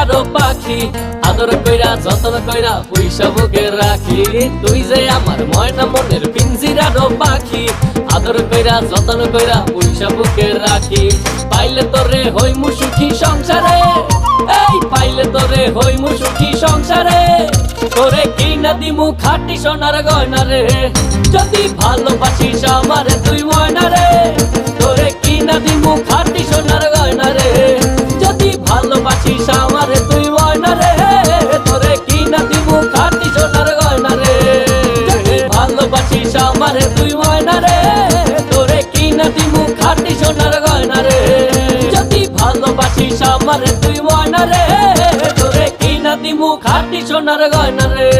পিঞ্জিরারও পাখি, আদর কইরা যতন কইরা পয়সা বুকে রাখি। তুই যে আমার ময়না মনের পিঞ্জিরারও পাখি, আদর কইরা যতন কইরা পয়সা বুকে রাখি। পাইলে তোরে হইমু সুখী সংসারে, এই পাইলে তোরে হইমু সুখী সংসারে। তোরে কিনা দিমু খাঁটি সোনার গয়না রে, যদি ভালোবাসিস আমারে তুই ময়না রে। তোরে কিনা দিমু খাঁটি সোনার গয়না রে, যদি ভালোবাসিস আমারে তুই ময়না রে। তোরে কিনা দিমু খাঁটি সোনার গয়না রে, যদি ভালোবাসিস আমারে তুই ময়না রে। তোরে কিনা দিমু খাঁটি সোনার গয়না রে, যদি ভালোবাসিস আমারে তুই ময়না রে। তোরে কিনা দিমু খাঁটি সোনার গয়না রে।